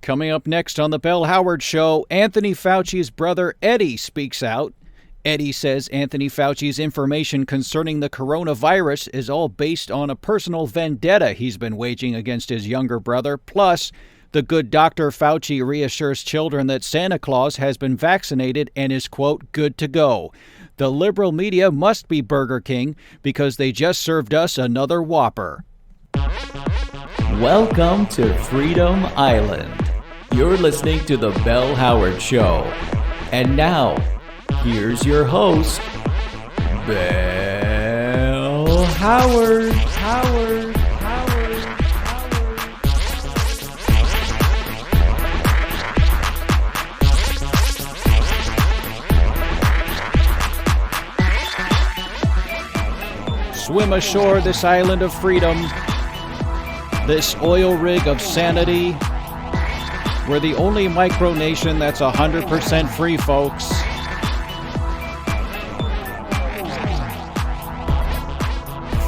Coming up next on the Bell Howard Show, Anthony Fauci's brother Eddy speaks out. Eddy says Anthony Fauci's information concerning the coronavirus is all based on a personal vendetta he's been waging against his younger brother. Plus, the good Dr. Fauci reassures children that Santa Claus has been vaccinated and is, quote, good to go. The liberal media must be Burger King because they just served us another Whopper. Welcome to Freedom Island. You're listening to the Bell Howard Show. And now, here's your host, Bell Howard. Swim ashore this island of freedom, this oil rig of sanity. We're the only micronation that's 100% free, folks.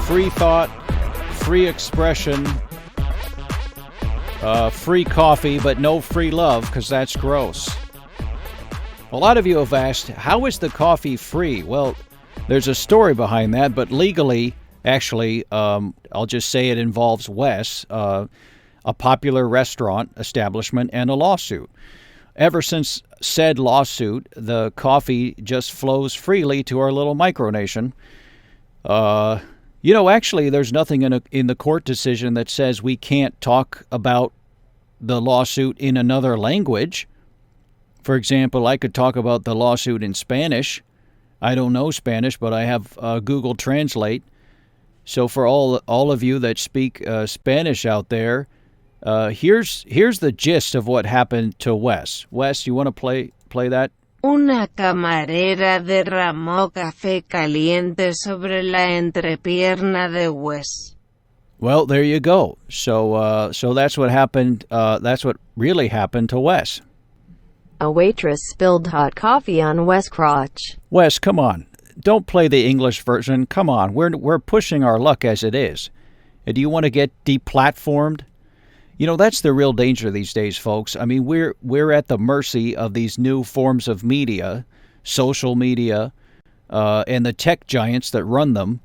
Free thought, free expression, free coffee, but no free love, because that's gross. A lot of you have asked, how is the coffee free? Well, there's a story behind that, but legally, actually, I'll just say it involves Wes, a popular restaurant establishment, and a lawsuit. Ever since said lawsuit, the coffee just flows freely to our little micronation. Actually, there's nothing in the court decision that says we can't talk about the lawsuit in another language. For example, I could talk about the lawsuit in Spanish. I don't know Spanish, but I have Google Translate. So for all of you that speak Spanish out there, here's the gist of what happened to Wes. Wes, you want to play that? Una camarera derramó café caliente sobre la entrepierna de Wes. Well, there you go. So that's what happened. That's what really happened to Wes. A waitress spilled hot coffee on Wes' crotch. Wes, come on. Don't play the English version. Come on. We're pushing our luck as it is. And do you want to get deplatformed? That's the real danger these days, folks. I mean, we're at the mercy of these new forms of media, social media, and the tech giants that run them.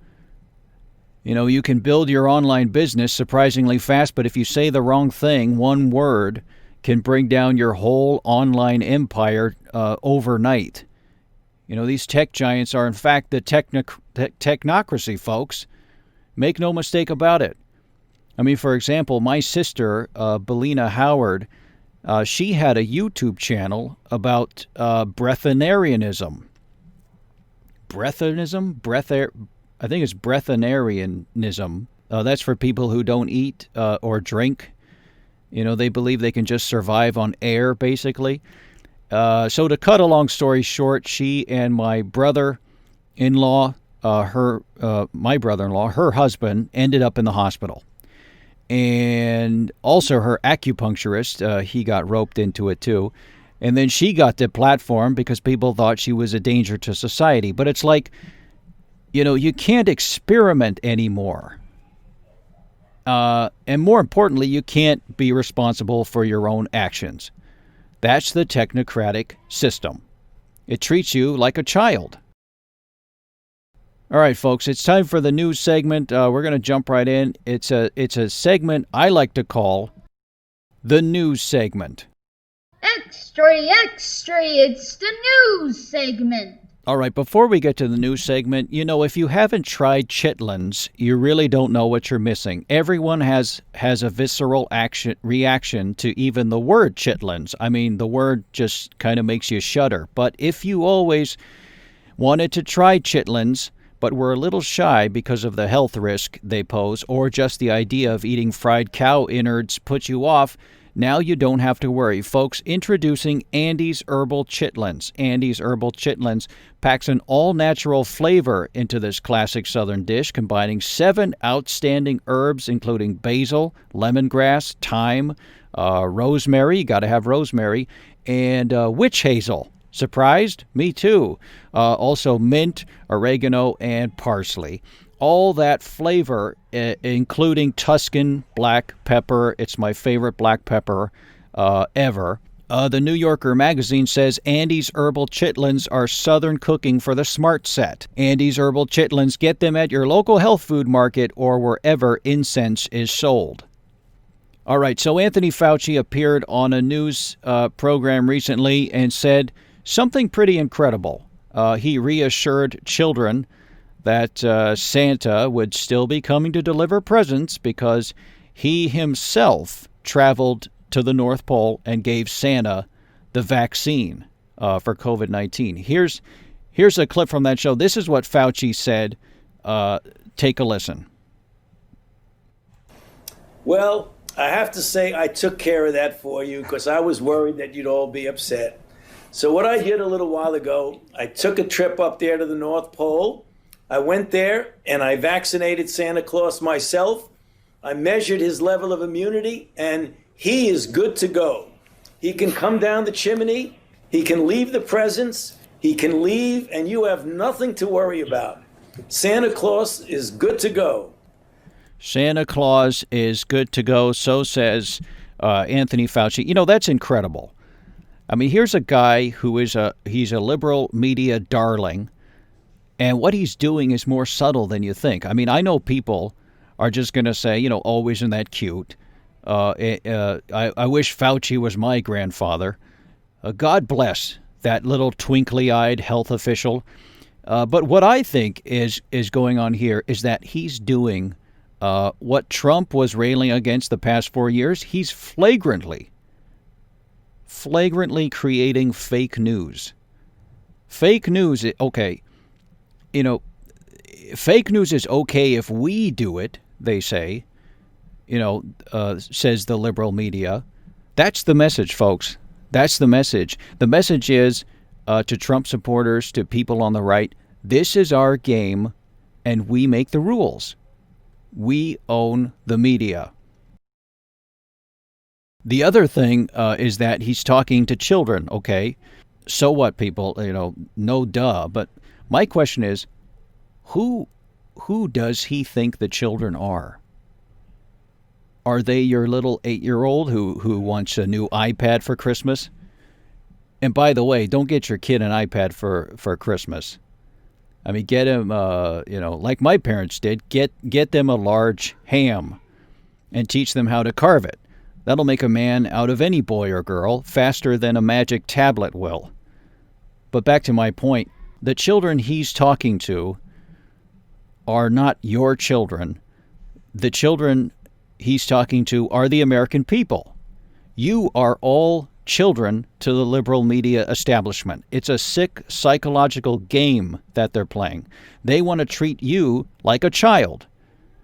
You can build your online business surprisingly fast, but if you say the wrong thing, one word can bring down your whole online empire overnight. These tech giants are, in fact, the technocracy, folks. Make no mistake about it. I mean, for example, my sister, Belina Howard, she had a YouTube channel about breatharianism. I think it's breatharianism. That's for people who don't eat or drink. They believe they can just survive on air, basically. So to cut a long story short, she and my brother-in-law, my brother-in-law, her husband, ended up in the hospital. And also her acupuncturist, he got roped into it too. And then she got deplatformed because people thought she was a danger to society. But it's like, you can't experiment anymore. And more importantly, you can't be responsible for your own actions. That's the technocratic system. It treats you like a child. All right, folks, it's time for the news segment. We're going to jump right in. It's a segment I like to call the news segment. Extra, it's the news segment. All right, before we get to the news segment, if you haven't tried chitlins, you really don't know what you're missing. Everyone has a visceral reaction to even the word chitlins. I mean, the word just kind of makes you shudder. But if you always wanted to try chitlins, but were a little shy because of the health risk they pose, or just the idea of eating fried cow innards put you off, now you don't have to worry. Folks, introducing Andy's Herbal Chitlins. Andy's Herbal Chitlins packs an all-natural flavor into this classic Southern dish, combining 7 outstanding herbs, including basil, lemongrass, thyme, rosemary, you got to have rosemary, and witch hazel. Surprised? Me too. Also mint, oregano, and parsley. All that flavor, including Tuscan black pepper. It's my favorite black pepper. ever. The New Yorker magazine says Andy's Herbal Chitlins are Southern cooking for the smart set. Andy's Herbal Chitlins, get them at your local health food market or wherever incense is sold. All right, so Anthony Fauci appeared on a news program recently and said something pretty incredible. He reassured children that Santa would still be coming to deliver presents because he himself traveled to the North Pole and gave Santa the vaccine for COVID-19. Here's a clip from that show. This is what Fauci said. Take a listen. Well, I have to say I took care of that for you because I was worried that you'd all be upset. So what I did a little while ago, I took a trip up there to the North Pole. I went there and I vaccinated Santa Claus myself. I measured his level of immunity and he is good to go. He can come down the chimney. He can leave the presents. He can leave and you have nothing to worry about. Santa Claus is good to go. Santa Claus is good to go, so says Anthony Fauci. You know, that's incredible. I mean, here's a guy who he's a liberal media darling, and what he's doing is more subtle than you think. I mean, I know people are just going to say, you know, oh, isn't that cute? I wish Fauci was my grandfather. God bless that little twinkly-eyed health official. But what I think is going on here is that he's doing what Trump was railing against the past 4 years. He's flagrantly creating fake news. Fake news, okay, you know, fake news is okay if we do it, they say, you know, says the liberal media. That's the message, folks. That's the message. The message is to Trump supporters, to people on the right, this is our game and we make the rules. We own the media. The other thing is that he's talking to children, okay? So what, people? You know, no duh. But my question is, who does he think the children are? Are they your little 8-year-old who wants a new iPad for Christmas? And by the way, don't get your kid an iPad for Christmas. I mean, get him, you know, like my parents did, get them a large ham and teach them how to carve it. That'll make a man out of any boy or girl faster than a magic tablet will. But back to my point, the children he's talking to are not your children. The children he's talking to are the American people. You are all children to the liberal media establishment. It's a sick psychological game that they're playing. They want to treat you like a child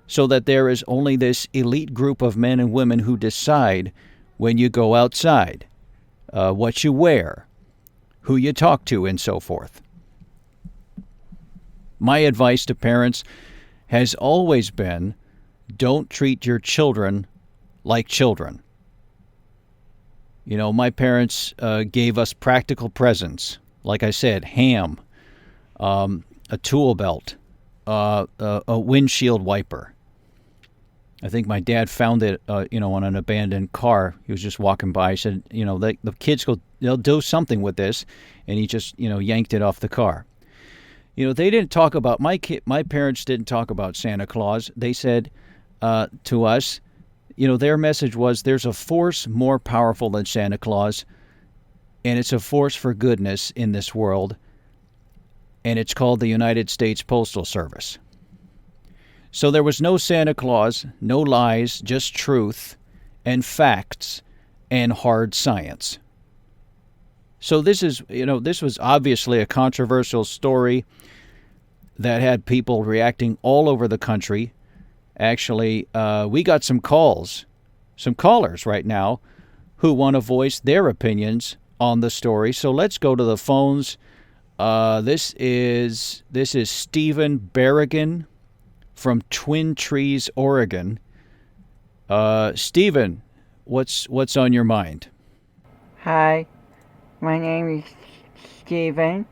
so that there is only this elite group of men and women who decide when you go outside, what you wear, who you talk to, and so forth. My advice to parents has always been, don't treat your children like children. You know, my parents gave us practical presents. Like I said, ham, a tool belt, a windshield wiper. I think my dad found it, on an abandoned car. He was just walking by. He said, the kids they'll do something with this. And he just, yanked it off the car. They didn't talk about, my parents didn't talk about Santa Claus. They said to us, their message was there's a force more powerful than Santa Claus, and it's a force for goodness in this world, and it's called the United States Postal Service. So there was no Santa Claus, no lies, just truth and facts and hard science. So this was obviously a controversial story that had people reacting all over the country. Actually, we got some callers right now who want to voice their opinions on the story. So let's go to the phones. This is Stephen Berrigan from Twin Trees, Oregon. Stephen, what's on your mind? Hi, my name is Stephen.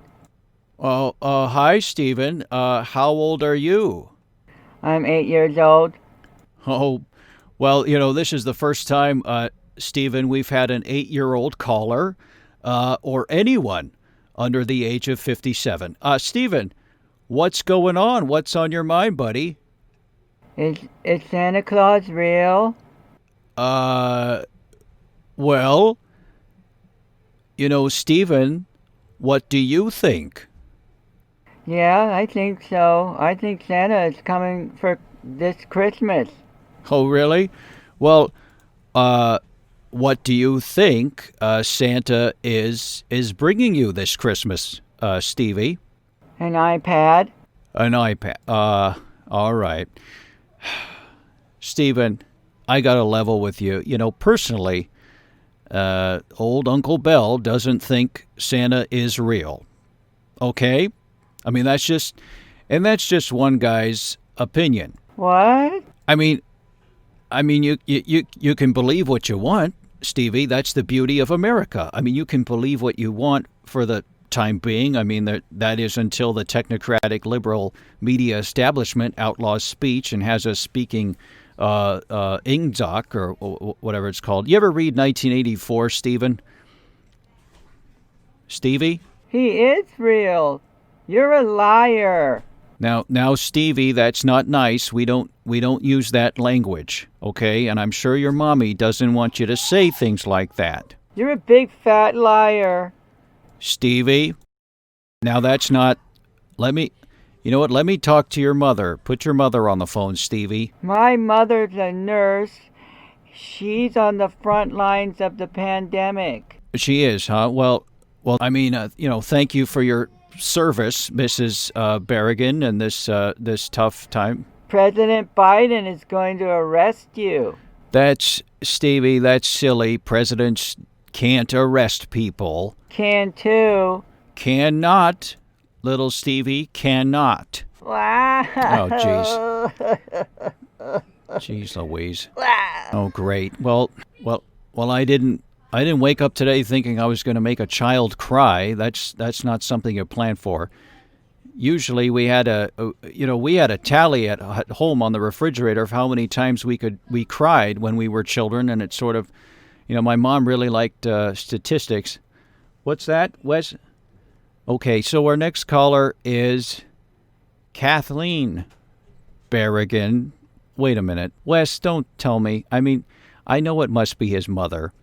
Hi, Stephen. How old are you? I'm 8 years old. Oh, well, this is the first time Stephen, we've had an 8-year-old caller or anyone under the age of 57. Stephen, what's going on? What's on your mind, buddy? Is Santa Claus real? Well, Stephen, what do you think? Yeah, I think so. I think Santa is coming for this Christmas. Oh, really? Well, what do you think Santa is bringing you this Christmas, Stevie? An iPad? An iPad. All right. Stephen, I got to level with you. Personally, old Uncle Bell doesn't think Santa is real. Okay? I mean, that's just one guy's opinion. What? I mean, you can believe what you want, Stevie. That's the beauty of America. I mean, you can believe what you want for the time being. I mean, that is until the technocratic liberal media establishment outlaws speech and has us speaking Ingdoc or whatever it's called. You ever read 1984, Stephen? Stevie? He is real. You're a liar. Now, Stevie, that's not nice. We don't use that language, okay? And I'm sure your mommy doesn't want you to say things like that. You're a big fat liar. Stevie, now that's not. You know what? Let me talk to your mother. Put your mother on the phone, Stevie. My mother's a nurse. She's on the front lines of the pandemic. She is, huh? Well. I mean, thank you for your service, Mrs. Berrigan, in this tough time. President Biden is going to arrest you. That's Stevie. That's silly. Presidents can't arrest people. Can too. Cannot, little Stevie. Cannot. Wow. Oh, jeez. Jeez Louise. Oh, great. Well, I didn't wake up today thinking I was going to make a child cry. That's not something you plan for. Usually we had a tally at home on the refrigerator of how many times we cried when we were children, and it's sort of, my mom really liked statistics. What's that, Wes? Okay, so our next caller is Kathleen Berrigan. Wait a minute. Wes, don't tell me. I mean, I know it must be his mother.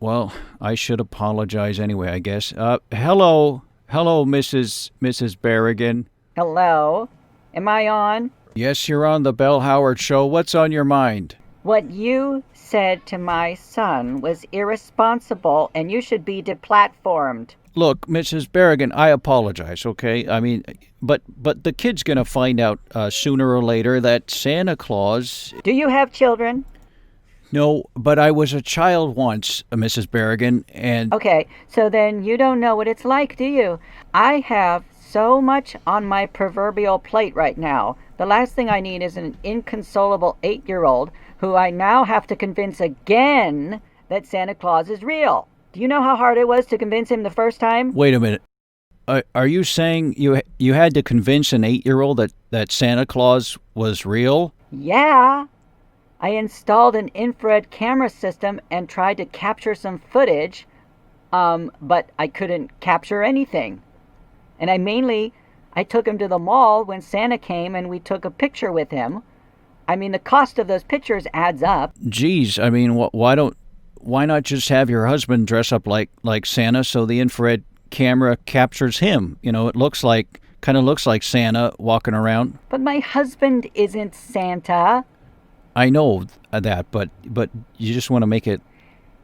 Well, I should apologize anyway, I guess. Hello, Mrs. Berrigan. Hello. Am I on? Yes, you're on the Bell Howard Show. What's on your mind? What you said to my son was irresponsible, and you should be deplatformed. Look, Mrs. Berrigan, I apologize, okay? I mean, but the kid's going to find out sooner or later that Santa Claus... Do you have children? No, but I was a child once, Mrs. Berrigan, and... Okay, so then you don't know what it's like, do you? I have so much on my proverbial plate right now. The last thing I need is an inconsolable 8-year-old who I now have to convince again that Santa Claus is real. Do you know how hard it was to convince him the first time? Wait a minute. Are you saying you had to convince an 8-year-old that Santa Claus was real? Yeah. I installed an infrared camera system and tried to capture some footage, but I couldn't capture anything. And I took him to the mall when Santa came and we took a picture with him. I mean, the cost of those pictures adds up. Geez, I mean, why not just have your husband dress up like Santa so the infrared camera captures him? It kind of looks like Santa walking around. But my husband isn't Santa. I know that, but you just want to make it...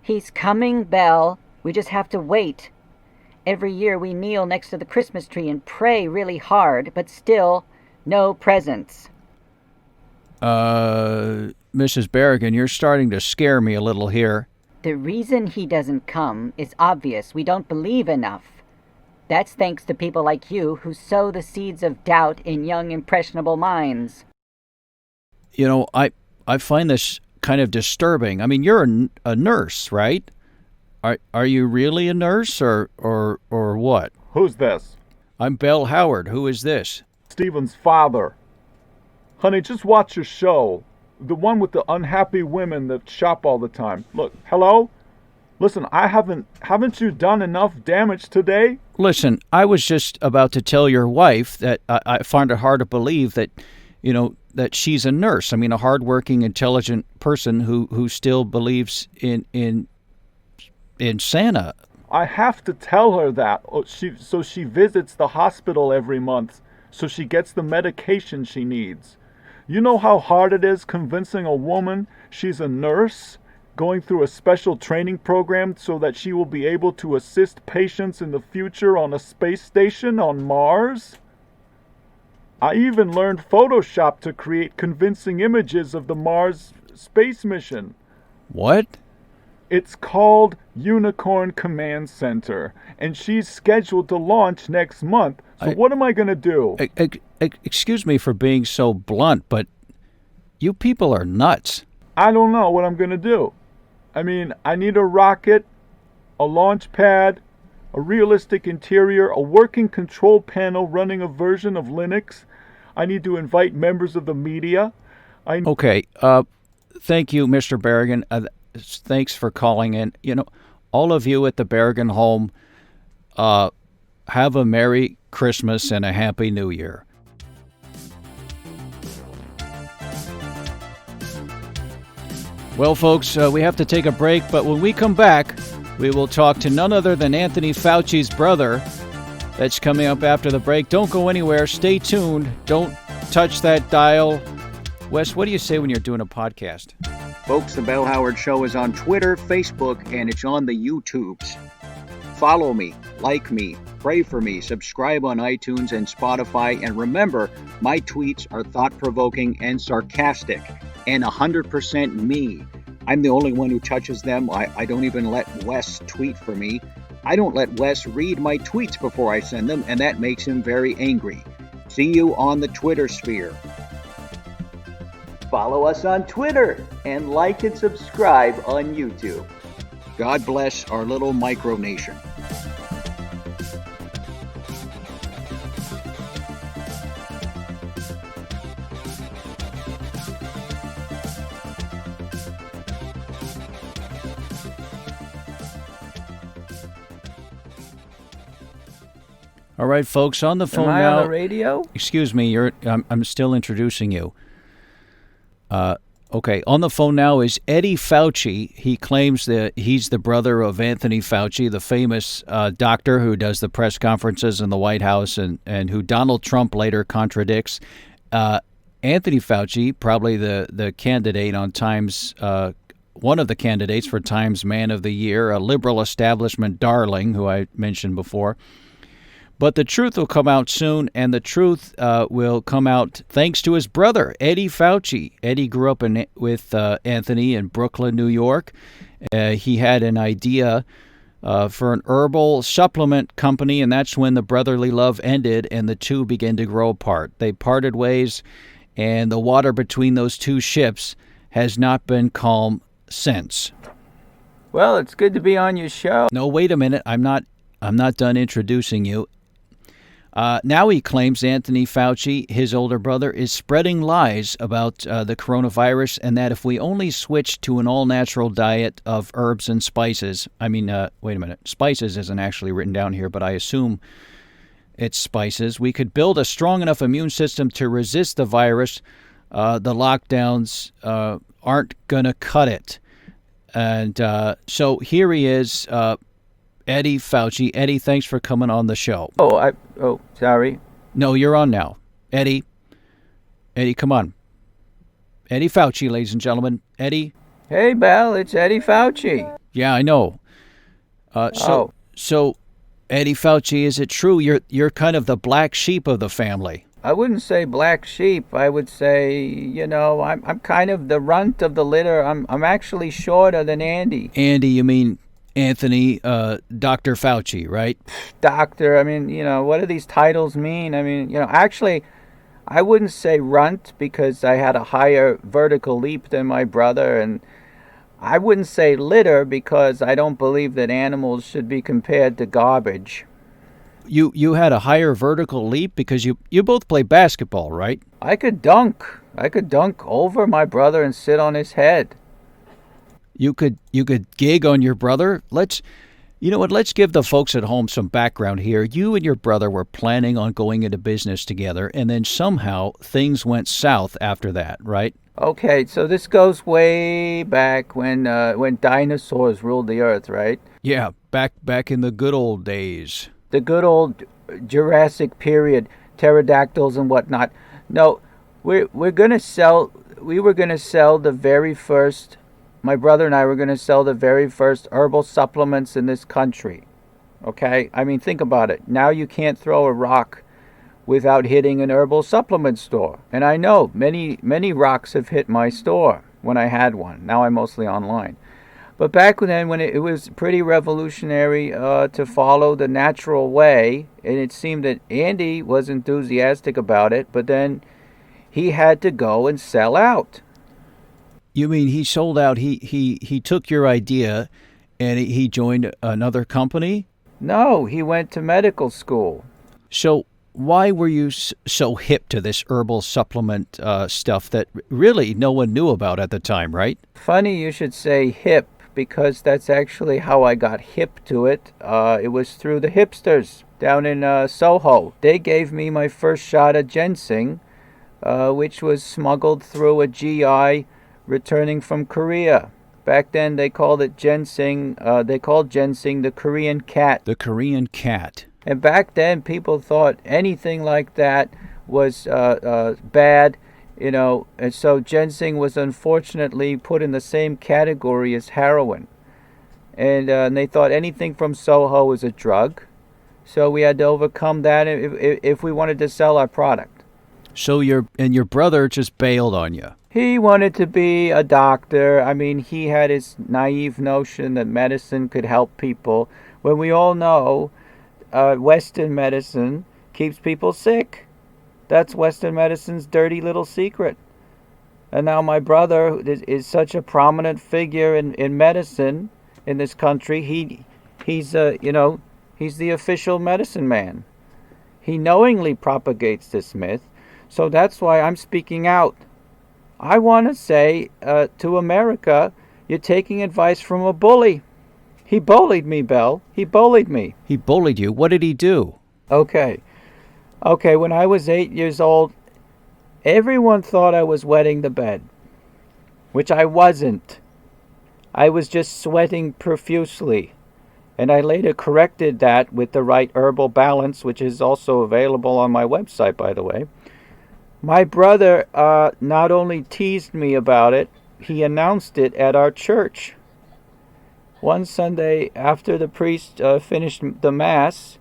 He's coming, Belle. We just have to wait. Every year we kneel next to the Christmas tree and pray really hard, but still, no presents. Mrs. Berrigan, you're starting to scare me a little here. The reason he doesn't come is obvious. We don't believe enough. That's thanks to people like you who sow the seeds of doubt in young, impressionable minds. I find this kind of disturbing. I mean, you're a nurse, right? Are you really a nurse or what? Who's this? I'm Bell Howard. Who is this? Stephen's father. Honey, just watch your show. The one with the unhappy women that shop all the time. Look, hello? Listen, haven't you done enough damage today? Listen, I was just about to tell your wife that I find it hard to believe that, that she's a nurse. I mean, a hardworking, intelligent person who still believes in Santa. I have to tell her that. So she visits the hospital every month, so she gets the medication she needs. You know how hard it is convincing a woman she's a nurse, going through a special training program so that she will be able to assist patients in the future on a space station on Mars? I even learned Photoshop to create convincing images of the Mars space mission. What? It's called Unicorn Command Center, and she's scheduled to launch next month. So what am I going to do? Excuse me for being so blunt, but you people are nuts. I don't know what I'm going to do. I mean, I need a rocket, a launch pad, a realistic interior, a working control panel running a version of Linux. I need to invite members of the media. Okay, thank you, Mr. Berrigan. Thanks for calling in. All of you at the Berrigan home, have a Merry Christmas and a Happy New Year. Well, folks, we have to take a break, but when we come back, we will talk to none other than Anthony Fauci's brother. That's coming up after the break. Don't go anywhere. Stay tuned. Don't touch that dial. Wes, what do you say when you're doing a podcast? Folks, the Bell Howard Show is on Twitter, Facebook, and it's on the YouTubes. Follow me, like me, pray for me, subscribe on iTunes and Spotify, and remember, my tweets are thought-provoking and sarcastic, and 100% me. I'm the only one who touches them. I don't even let Wes tweet for me. I don't let Wes read my tweets before I send them, and that makes him very angry. See you on the Twitter sphere. Follow us on Twitter and like and subscribe on YouTube. God bless our little micronation. All right, folks, on the phone Am I now. on the radio? Excuse me, I'm still introducing you. Okay, on the phone now is Eddy Fauci. He claims that he's the brother of Anthony Fauci, the famous doctor who does the press conferences in the White House and who Donald Trump later contradicts. Anthony Fauci, probably the candidate on Time's, one of the candidates for Time's Man of the Year, a liberal establishment darling who I mentioned before. But the truth will come out soon, and the truth will come out thanks to his brother, Eddy Fauci. Eddy grew up with Anthony in Brooklyn, New York. He had an idea for an herbal supplement company, and that's when the brotherly love ended and the two began to grow apart. They parted ways, and the water between those two ships has not been calm since. Well, it's good to be on your show. No, wait a minute. I'm not done introducing you. Now he claims Anthony Fauci, his older brother, is spreading lies about the coronavirus and that if we only switch to an all-natural diet of herbs and spices, wait a minute, spices isn't actually written down here, but I assume it's spices, we could build a strong enough immune system to resist the virus. The lockdowns aren't going to cut it. And so here he is, Eddy Fauci. Eddy, thanks for coming on the show. Sorry. No, you're on now. Eddy, come on. Eddy Fauci, ladies and gentlemen. Eddy. Hey, Bell, it's Eddy Fauci. Yeah, I know. So, Eddy Fauci, is it true you're kind of the black sheep of the family? I wouldn't say black sheep. I would say, I'm kind of the runt of the litter. I'm actually shorter than Andy. Andy, you mean Anthony, Dr. Fauci, right? Doctor, what do these titles mean? Actually, I wouldn't say runt because I had a higher vertical leap than my brother, and I wouldn't say litter because I don't believe that animals should be compared to garbage. you had a higher vertical leap because you both play basketball, right? I could dunk. I could dunk over my brother and sit on his head. You could gig on your brother. You know what? Let's give the folks at home some background here. You and your brother were planning on going into business together, and then somehow things went south after that, right? Okay, so this goes way back when dinosaurs ruled the earth, right? Yeah, back in the good old days. The good old Jurassic period, pterodactyls and whatnot. No, we were gonna sell the very first. My brother and I were gonna sell the very first herbal supplements in this country. Okay, I mean, think about it. Now you can't throw a rock without hitting an herbal supplement store. And I know many rocks have hit my store when I had one. Now I'm mostly online. But back then, when it was pretty revolutionary to follow the natural way, and it seemed that Andy was enthusiastic about it, but then he had to go and sell out. You mean he sold out? He took your idea, and he joined another company? No, he went to medical school. So why were you so hip to this herbal supplement stuff that really no one knew about at the time, right? Funny you should say hip, because that's actually how I got hip to it. It was through the hipsters down in Soho. They gave me my first shot of ginseng, which was smuggled through a GI returning from Korea. Back then they called it ginseng. They called ginseng the Korean cat. The Korean cat. And back then people thought anything like that was bad. You know, and so ginseng was unfortunately put in the same category as heroin. And they thought anything from Soho was a drug. So we had to overcome that if we wanted to sell our product. So your brother just bailed on you. He wanted to be a doctor. I mean, he had his naive notion that medicine could help people, when we all know Western medicine keeps people sick. That's Western medicine's dirty little secret. And now my brother is such a prominent figure in medicine in this country. He's the official medicine man. He knowingly propagates this myth. So that's why I'm speaking out. I want to say to America, you're taking advice from a bully. He bullied me, Bell. He bullied me. He bullied you? What did he do? Okay, when I was 8 years old, everyone thought I was wetting the bed, which I wasn't. I was just sweating profusely, and I later corrected that with the right herbal balance, which is also available on my website, by the way. My brother not only teased me about it, he announced it at our church. One Sunday, after the priest finished the Mass,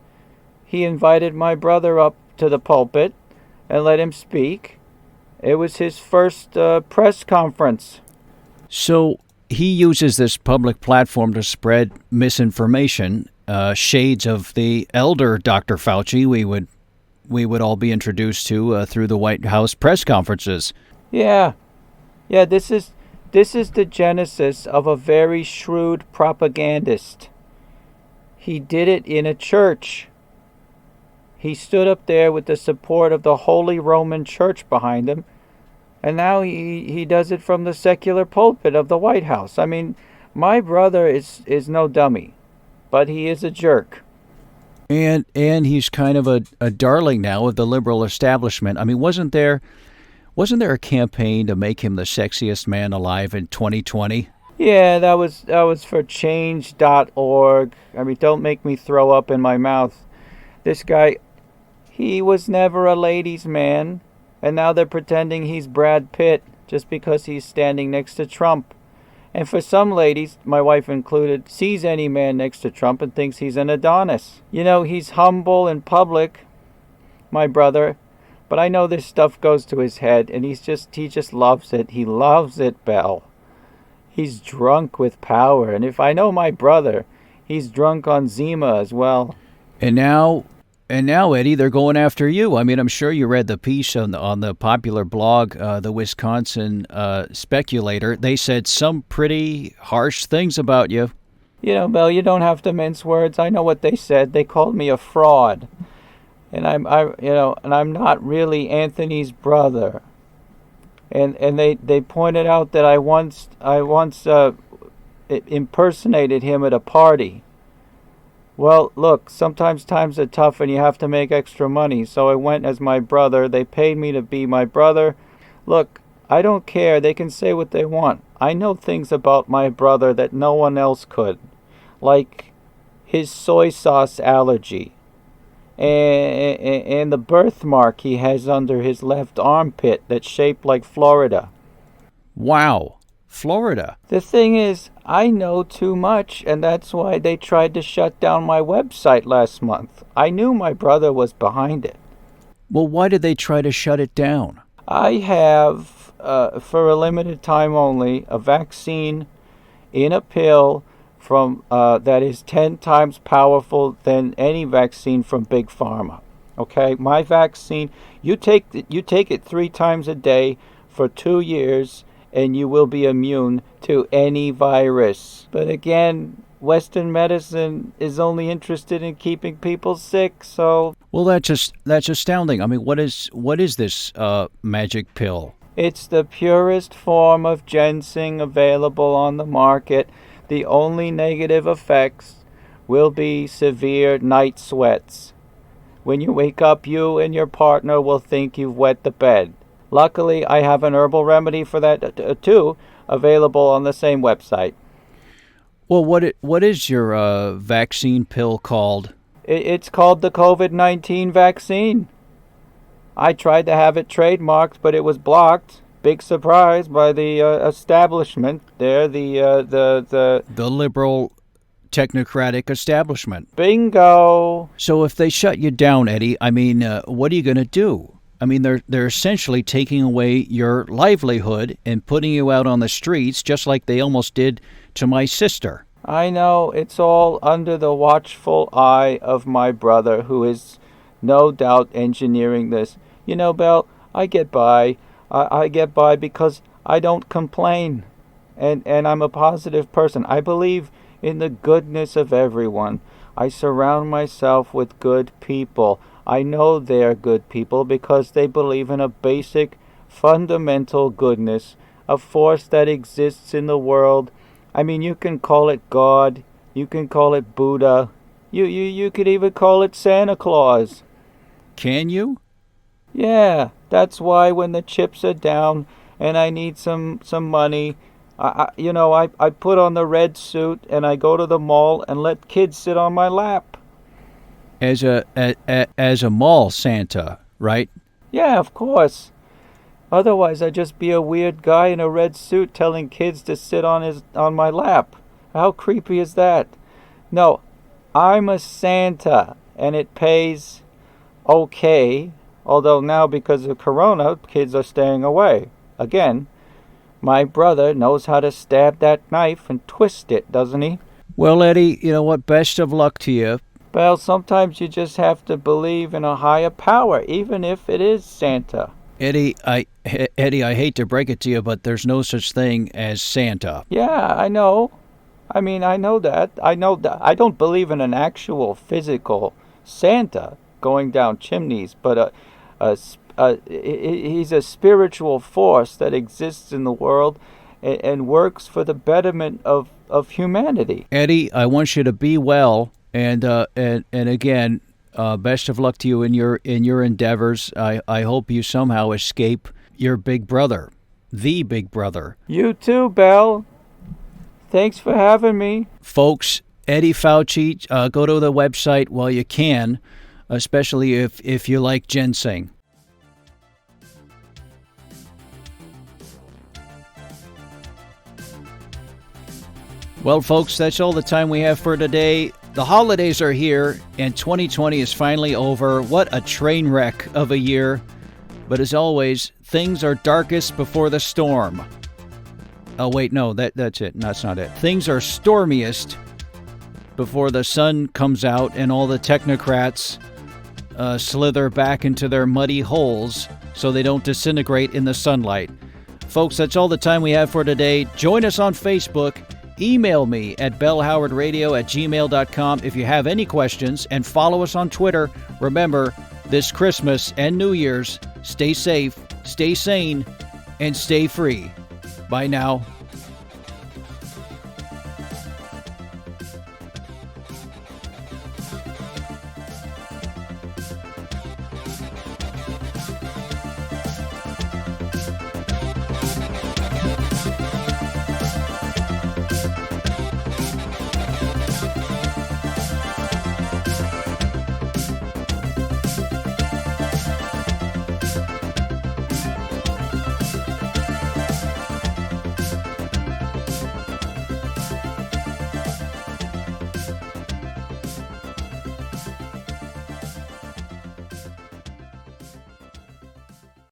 he invited my brother up to the pulpit and let him speak. It was his first press conference. So he uses this public platform to spread misinformation, shades of the elder Dr. Fauci we would all be introduced to through the White House press conferences. Yeah, this is the genesis of a very shrewd propagandist. He did it in a church. He stood up there with the support of the Holy Roman Church behind him, and now he does it from the secular pulpit of the White House. I mean, my brother is no dummy, but he is a jerk. And he's kind of a darling now of the liberal establishment. I mean, wasn't there a campaign to make him the sexiest man alive in 2020? Yeah, that was for change.org. I mean, don't make me throw up in my mouth. This guy, he was never a ladies' man, and now they're pretending he's Brad Pitt just because he's standing next to Trump. And for some ladies, my wife included, sees any man next to Trump and thinks he's an Adonis. You know, he's humble in public, my brother, but I know this stuff goes to his head, and he just loves it. He loves it, Belle. He's drunk with power, and if I know my brother, he's drunk on Zima as well. And now, Eddie, they're going after you. I mean, I'm sure you read the piece on the popular blog, the Wisconsin Speculator. They said some pretty harsh things about you. You know, Belle, you don't have to mince words. I know what they said. They called me a fraud. and I'm not really Anthony's brother. And they pointed out that I once impersonated him at a party. Well, look, sometimes times are tough and you have to make extra money, so I went as my brother. They paid me to be my brother. Look, I don't care. They can say what they want. I know things about my brother that no one else could, like his soy sauce allergy and the birthmark he has under his left armpit that's shaped like Florida. Wow, Florida. The thing is, I know too much, and that's why they tried to shut down my website last month. I knew my brother was behind it. Well, why did they try to shut it down? I have, for a limited time only, a vaccine in a pill from that is 10 times powerful than any vaccine from Big Pharma. Okay, my vaccine, you take it 3 times a day for 2 years, and you will be immune to any virus. But again, Western medicine is only interested in keeping people sick, so... Well, that's astounding. I mean, what is this magic pill? It's the purest form of ginseng available on the market. The only negative effects will be severe night sweats. When you wake up, you and your partner will think you've wet the bed. Luckily, I have an herbal remedy for that too, available on the same website. Well, what is your vaccine pill called? It's called the COVID-19 vaccine. I tried to have it trademarked, but it was blocked. Big surprise by the establishment there, the liberal technocratic establishment. Bingo. So if they shut you down, Eddie, I mean, what are you going to do? I mean, they're essentially taking away your livelihood and putting you out on the streets, just like they almost did to my sister. I know, it's all under the watchful eye of my brother, who is no doubt engineering this. You know, Belle, I get by. I get by because I don't complain, and I'm a positive person. I believe in the goodness of everyone. I surround myself with good people. I know they're good people because they believe in a basic, fundamental goodness, a force that exists in the world. I mean, you can call it God, you can call it Buddha, you could even call it Santa Claus. Can you? Yeah, that's why when the chips are down and I need some money, I put on the red suit and I go to the mall and let kids sit on my lap. As a mall Santa, right? Yeah, of course. Otherwise, I'd just be a weird guy in a red suit telling kids to sit on my lap. How creepy is that? No, I'm a Santa, and it pays okay. Although now, because of Corona, kids are staying away. Again, my brother knows how to stab that knife and twist it, doesn't he? Well, Eddie, you know what? Best of luck to you. Well, sometimes you just have to believe in a higher power, even if it is Santa. Eddie, I hate to break it to you, but there's no such thing as Santa. Yeah, I know. I mean, I know that. I don't believe in an actual physical Santa going down chimneys, but he's a spiritual force that exists in the world and works for the betterment of humanity. Eddie, I want you to be well, and again, best of luck to you in your endeavors. I hope you somehow escape your big brother, the big brother. You too, Belle. Thanks for having me. Folks, Eddy Fauci, go to the website while you can, especially if you like ginseng. Well, folks, that's all the time we have for today. The holidays are here, and 2020 is finally over. What a train wreck of a year. But as always, things are darkest before the storm. Oh, wait, no, that's it. That's not it. Things are stormiest before the sun comes out and all the technocrats slither back into their muddy holes so they don't disintegrate in the sunlight. Folks, that's all the time we have for today. Join us on Facebook. Email me at bellhowardradio@gmail.com if you have any questions, and follow us on Twitter. Remember, this Christmas and New Year's. Stay safe, stay sane, and stay free. Bye now.